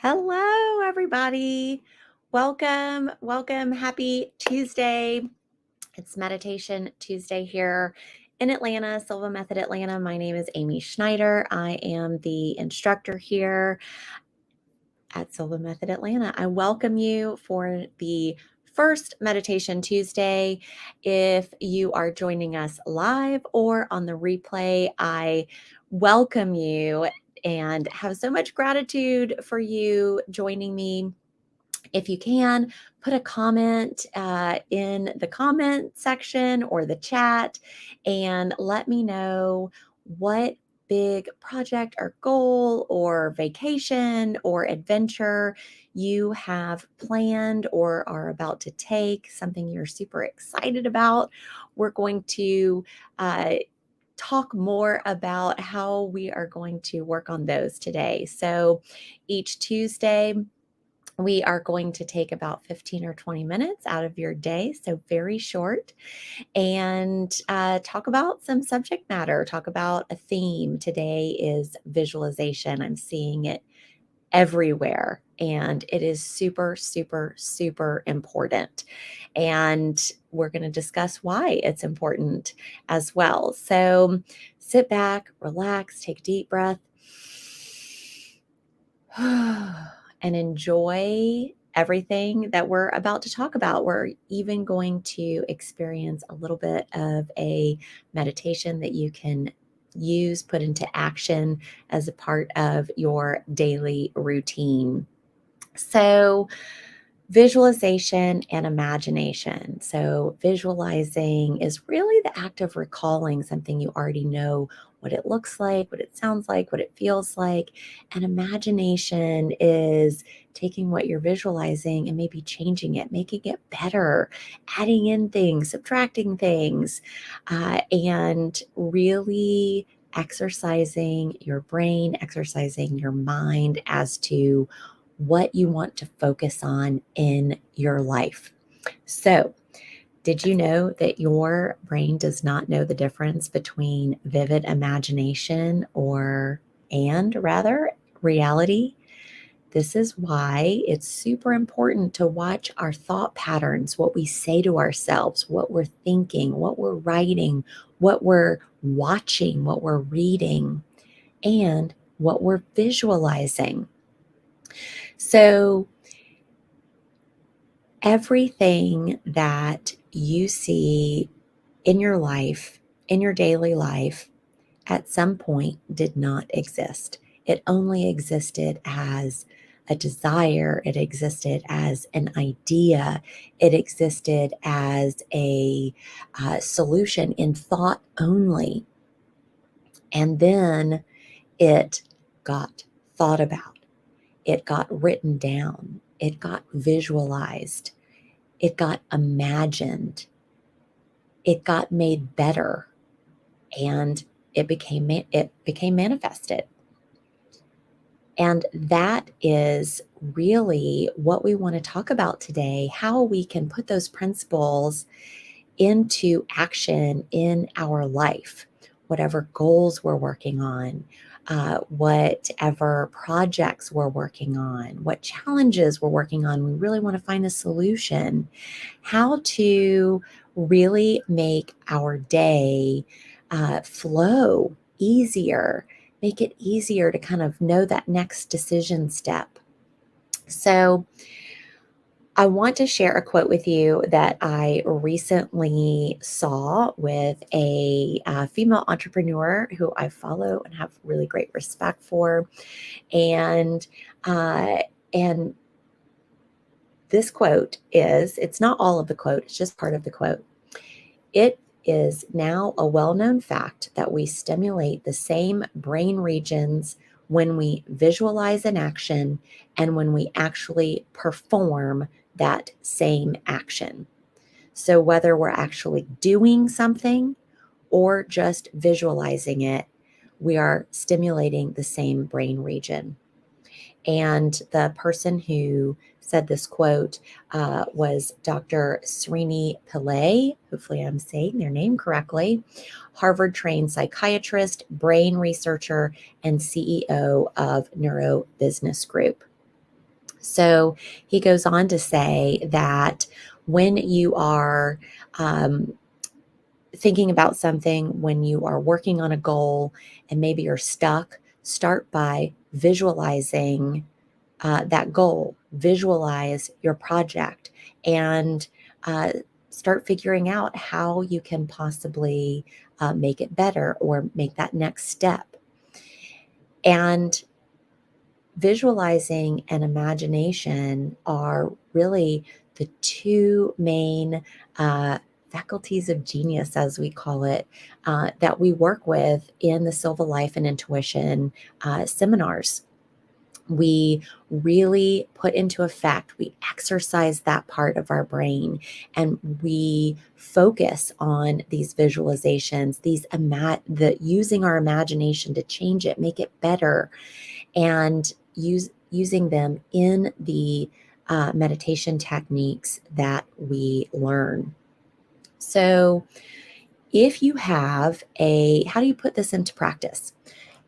Hello, everybody. Welcome, welcome. Happy Tuesday. It's Meditation Tuesday here in Atlanta, Silva Method Atlanta. My name is Amy Schneider. I am the instructor here at Silva Method Atlanta. I welcome you for the first Meditation Tuesday. If you are joining us live or on the replay, I welcome you and have so much gratitude for you joining me. If you can, put a comment in the comment section or the chat and let me know what big project or goal or vacation or adventure you have planned or are about to take, something you're super excited about. We're going to talk more about how we are going to work on those today. So each Tuesday, we are going to take about 15 or 20 minutes out of your day, so very short, and talk about some subject matter, talk about a theme. Today is visualization. I'm seeing it everywhere, and it is super, super, super important. And we're going to discuss why it's important as well. So sit back, relax, take a deep breath. And enjoy everything that we're about to talk about. We're even going to experience a little bit of a meditation that you can use, put into action as a part of your daily routine. So, visualization and imagination. So, visualizing is really the act of recalling something you already know what it looks like, what it sounds like, what it feels like. And imagination is taking what you're visualizing and maybe changing it, making it better, adding in things, subtracting things, and really exercising your brain, exercising your mind as to what you want to focus on in your life. So, did you know that your brain does not know the difference between vivid imagination and reality? This is why it's super important to watch our thought patterns, what we say to ourselves, what we're thinking, what we're writing, what we're watching, what we're reading, and what we're visualizing. So, everything that you see in your life, in your daily life, at some point did not exist. It only existed as a desire. It existed as an idea. It existed as a solution in thought only. And then it got thought about. It got written down. It got visualized. It got imagined. It got made better, and it became manifested. And that is really what we want to talk about today, how we can put those principles into action in our life, whatever goals we're working on, whatever projects we're working on, what challenges we're working on. We really want to find a solution, how to really make our day flow easier, make it easier to kind of know that next decision step. So, I want to share a quote with you that I recently saw with a female entrepreneur who I follow and have really great respect for. And and this quote it's not all of the quote, it's just part of the quote. It is now a well-known fact that we stimulate the same brain regions when we visualize an action and when we actually perform that same action. So whether we're actually doing something or just visualizing it, we are stimulating the same brain region. And the person who said this quote was Dr. Srini Pillay. Hopefully, I'm saying their name correctly. Harvard trained psychiatrist, brain researcher, and CEO of NeuroBusiness Group. So he goes on to say that when you are thinking about something, when you are working on a goal and maybe you're stuck, start by visualizing that goal, visualize your project, and uh, start figuring out how you can possibly make it better or make that next step. And visualizing and imagination are really the two main faculties of genius, as we call it, that we work with in the Silva Life and Intuition seminars. We really put into effect, we exercise that part of our brain, and we focus on these visualizations, using our imagination to change it, make it better, and using them in the meditation techniques that we learn. So if you have how do you put this into practice?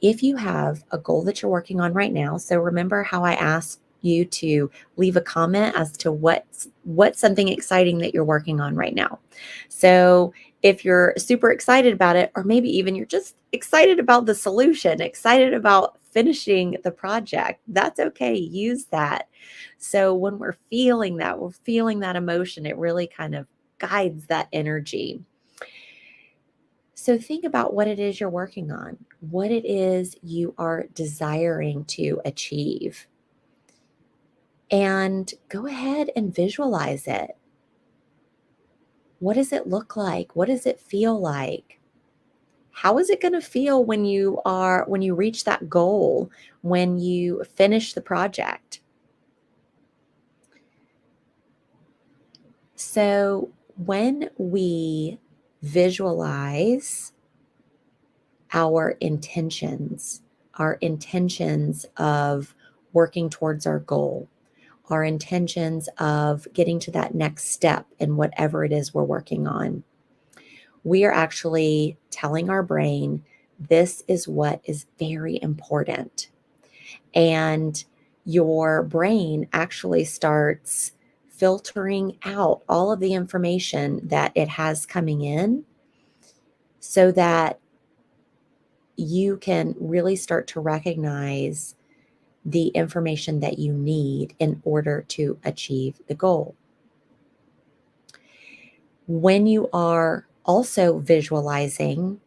If you have a goal that you're working on right now, so remember how I asked you to leave a comment as to what's something exciting that you're working on right now. So if you're super excited about it, or maybe even you're just excited about the solution, excited about finishing the project, that's okay. Use that. So when we're feeling that emotion, it really kind of guides that energy. So think about what it is you're working on, what it is you are desiring to achieve, and go ahead and visualize it. What does it look like? What does it feel like? How is it going to feel when you reach that goal, when you finish the project? So when we visualize our intentions of working towards our goal, our intentions of getting to that next step in whatever it is we're working on, we are actually telling our brain, this is what is very important. And your brain actually starts filtering out all of the information that it has coming in so that you can really start to recognize the information that you need in order to achieve the goal. When you are also visualizing,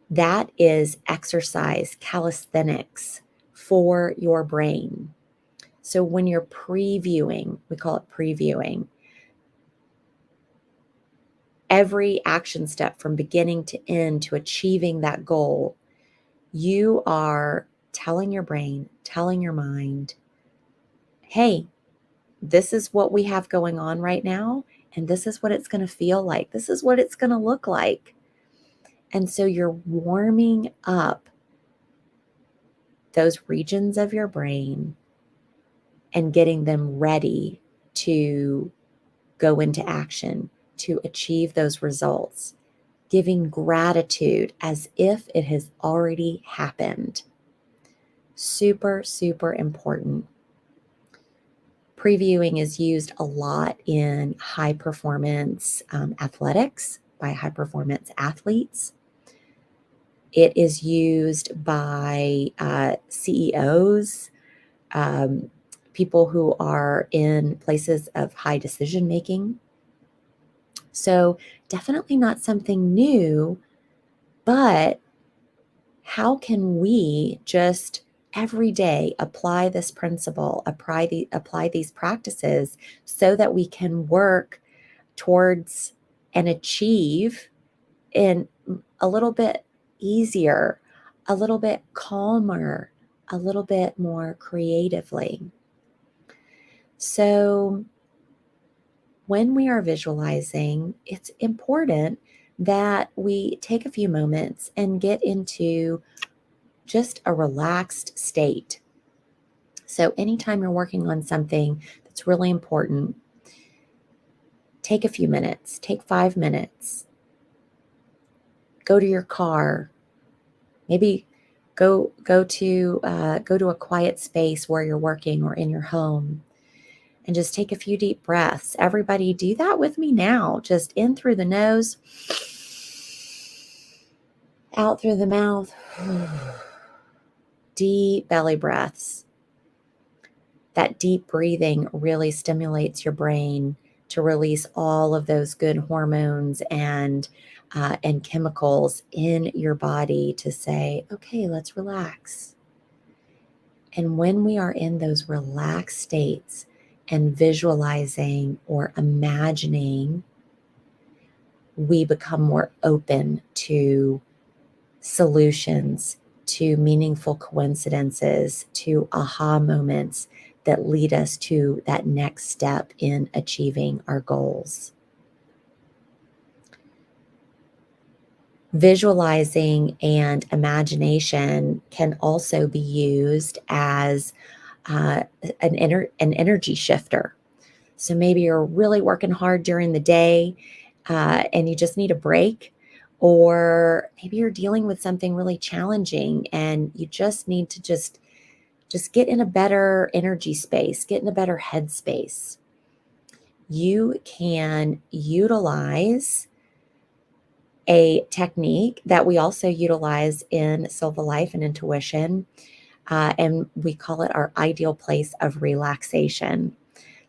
that is exercise, calisthenics for your brain. So when you're previewing, we call it previewing, every action step from beginning to end to achieving that goal, you are telling your brain, telling your mind, hey, this is what we have going on right now, and this is what it's going to feel like. This is what it's going to look like. And so you're warming up those regions of your brain and getting them ready to go into action, to achieve those results, giving gratitude as if it has already happened. Super, super important. Previewing is used a lot in high performance athletics by high performance athletes. It is used by CEOs, people who are in places of high decision making. So definitely not something new, but how can we just every day apply this principle, apply these practices so that we can work towards and achieve in a little bit easier, a little bit calmer, a little bit more creatively. So when we are visualizing, it's important that we take a few moments and get into just a relaxed state. So anytime you're working on something that's really important, take a few minutes, take 5 minutes, go to your car, maybe Go to a quiet space where you're working or in your home, and just take a few deep breaths. Everybody, do that with me now. Just in through the nose, out through the mouth. Deep belly breaths. That deep breathing really stimulates your brain to release all of those good hormones and chemicals in your body to say, okay, let's relax. And when we are in those relaxed states and visualizing or imagining, we become more open to solutions, to meaningful coincidences, to aha moments that lead us to that next step in achieving our goals. Visualizing and imagination can also be used as an energy shifter. So maybe you're really working hard during the day and you just need a break, or maybe you're dealing with something really challenging and you just need to just get in a better energy space, get in a better headspace. You can utilize a technique that we also utilize in Silva Life and Intuition, and we call it our ideal place of relaxation.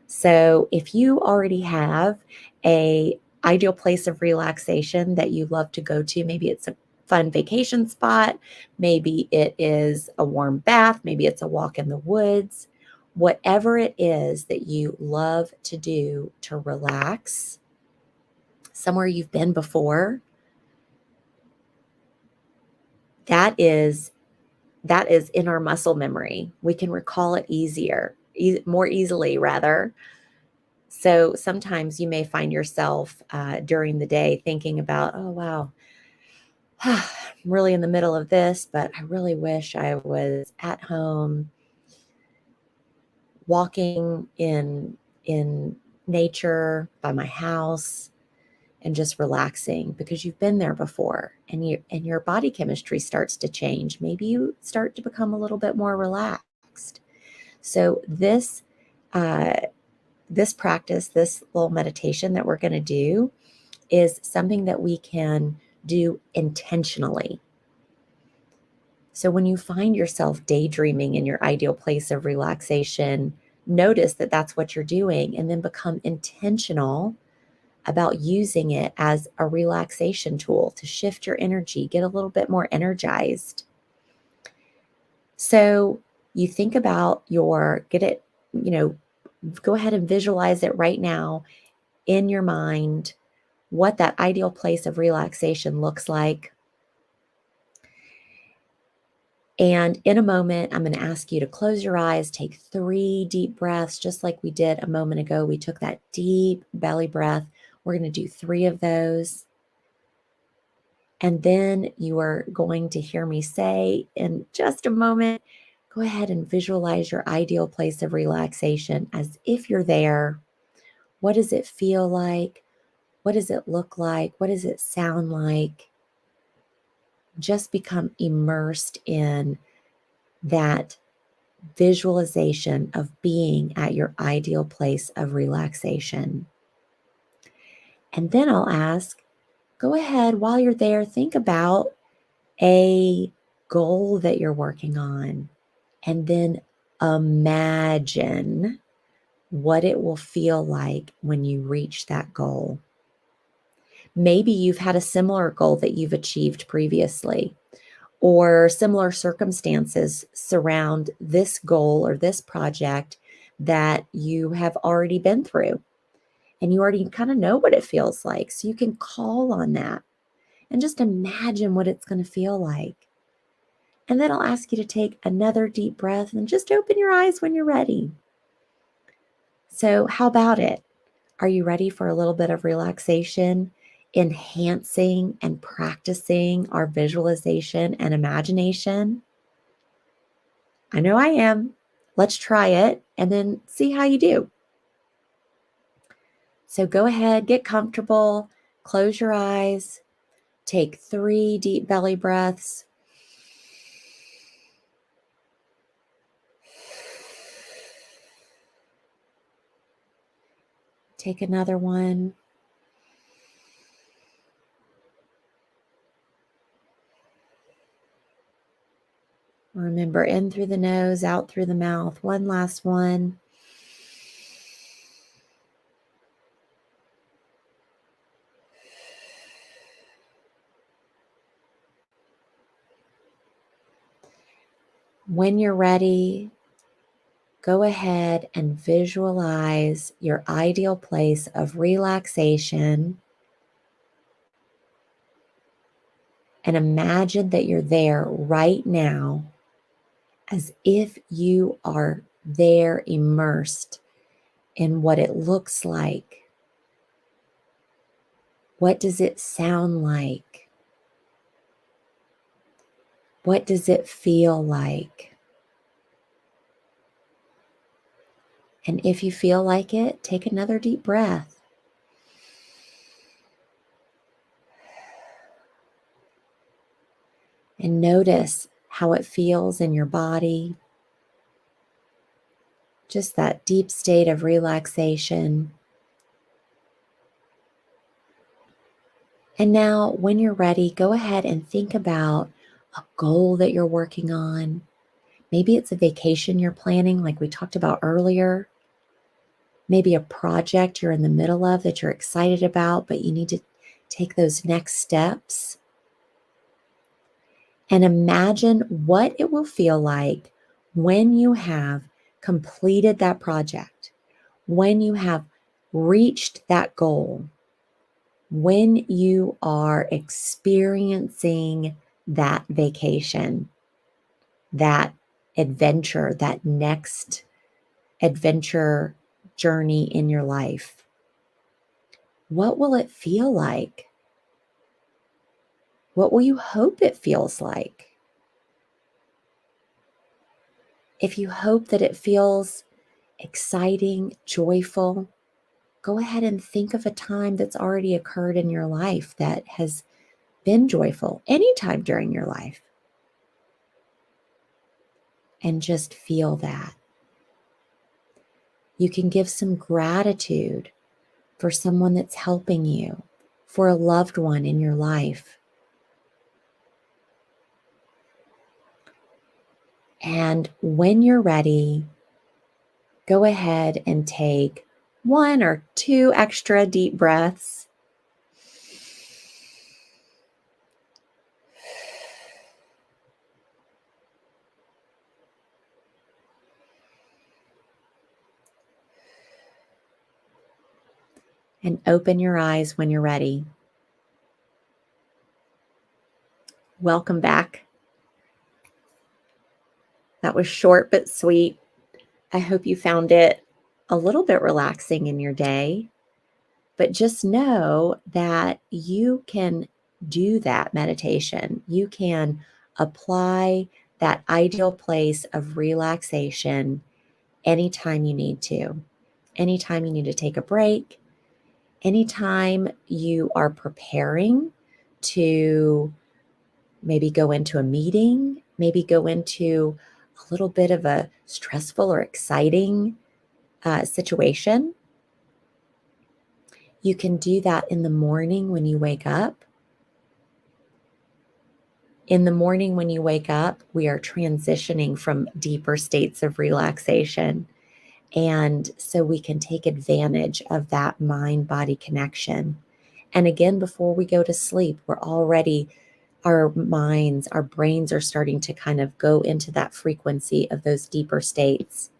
So if you already have a ideal place of relaxation that you love to go to, maybe it's a fun vacation spot, maybe it is a warm bath, maybe it's a walk in the woods, whatever it is that you love to do to relax, somewhere you've been before, that is in our muscle memory. We can recall it more easily rather. So sometimes you may find yourself during the day thinking about, oh, wow, I'm really in the middle of this, but I really wish I was at home walking in nature by my house and just relaxing, because you've been there before and your body chemistry starts to change. Maybe you start to become a little bit more relaxed. So this practice, this little meditation that we're going to do, is something that we can do intentionally. So when you find yourself daydreaming in your ideal place of relaxation, notice that that's what you're doing, and then become intentional about using it as a relaxation tool to shift your energy, get a little bit more energized. So you think about go ahead and visualize it right now in your mind, what that ideal place of relaxation looks like. And in a moment, I'm going to ask you to close your eyes, take 3 deep breaths, just like we did a moment ago. We took that deep belly breath. We're going to do 3 of those. And then you are going to hear me say in just a moment, go ahead and visualize your ideal place of relaxation as if you're there. What does it feel like? What does it look like? What does it sound like? Just become immersed in that visualization of being at your ideal place of relaxation. And then I'll ask, go ahead, while you're there, think about a goal that you're working on, and then imagine what it will feel like when you reach that goal. Maybe you've had a similar goal that you've achieved previously, or similar circumstances surround this goal or this project that you have already been through, and you already kind of know what it feels like. So you can call on that and just imagine what it's going to feel like. And then I'll ask you to take another deep breath and just open your eyes when you're ready. So how about it? Are you ready for a little bit of relaxation, enhancing and practicing our visualization and imagination? I know I am. Let's try it and then see how you do. So go ahead, get comfortable, close your eyes, take 3 deep belly breaths. Take another one. Remember, in through the nose, out through the mouth. One last one. When you're ready, go ahead and visualize your ideal place of relaxation and imagine that you're there right now as if you are there immersed in what it looks like. What does it sound like? What does it feel like? And if you feel like it, take another deep breath. And notice how it feels in your body. Just that deep state of relaxation. And now, when you're ready, go ahead and think about a goal that you're working on. Maybe it's a vacation you're planning, like we talked about earlier. Maybe a project you're in the middle of that you're excited about, but you need to take those next steps. And imagine what it will feel like when you have completed that project, when you have reached that goal, when you are experiencing that vacation, that adventure, that next adventure journey in your life. What will it feel like? What will you hope it feels like? If you hope that it feels exciting, joyful, go ahead and think of a time that's already occurred in your life that has been joyful anytime during your life. And just feel that. You can give some gratitude for someone that's helping you, for a loved one in your life. And when you're ready, go ahead and take 1 or 2 extra deep breaths. And open your eyes when you're ready. Welcome back. That was short but sweet. I hope you found it a little bit relaxing in your day. But just know that you can do that meditation. You can apply that ideal place of relaxation anytime you need to. Anytime you need to take a break, anytime you are preparing to maybe go into a meeting, maybe go into a little bit of a stressful or exciting situation. You can do that in the morning when you wake up. In the morning when you wake up, we are transitioning from deeper states of relaxation. And so we can take advantage of that mind-body connection. And again, before we go to sleep, our minds, our brains are starting to kind of go into that frequency of those deeper states.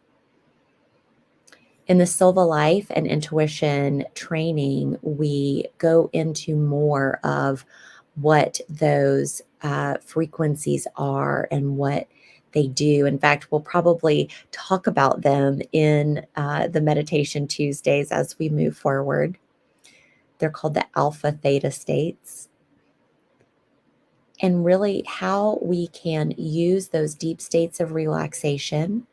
In the Silva Life and Intuition training, we go into more of what those frequencies are and what they do. In fact, we'll probably talk about them in the Meditation Tuesdays as we move forward. They're called the alpha theta states. And really how we can use those deep states of relaxation.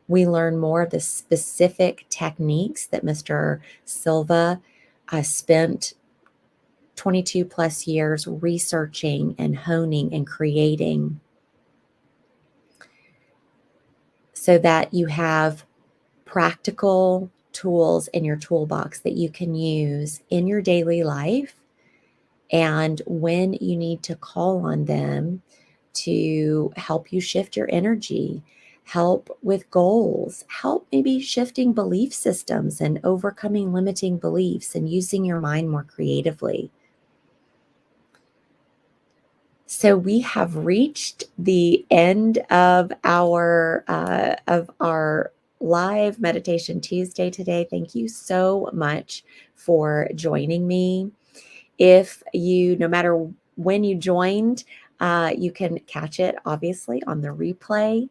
We learn more of the specific techniques that Mr. Silva spent 22 plus years researching and honing and creating, so that you have practical tools in your toolbox that you can use in your daily life. And when you need to call on them to help you shift your energy, help with goals, help maybe shifting belief systems and overcoming limiting beliefs and using your mind more creatively. So we have reached the end of our live meditation Tuesday today. Thank you so much for joining me. If you, no matter when you joined, you can catch it obviously on the replay.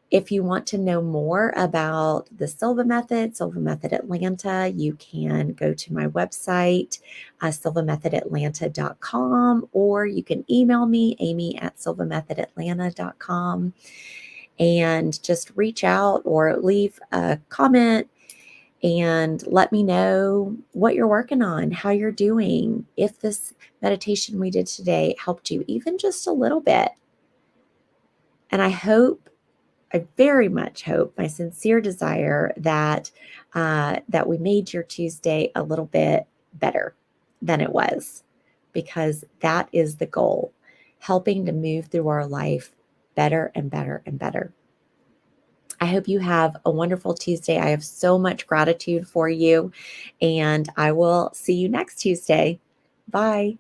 If you want to know more about the Silva Method, Silva Method Atlanta, you can go to my website, silvamethodatlanta.com, or you can email me, amy@silvamethodatlanta.com, and just reach out or leave a comment and let me know what you're working on, how you're doing, if this meditation we did today helped you even just a little bit. And I very much hope, my sincere desire, that that we made your Tuesday a little bit better than it was, because that is the goal, helping to move through our life better and better and better. I hope you have a wonderful Tuesday. I have so much gratitude for you, and I will see you next Tuesday. Bye.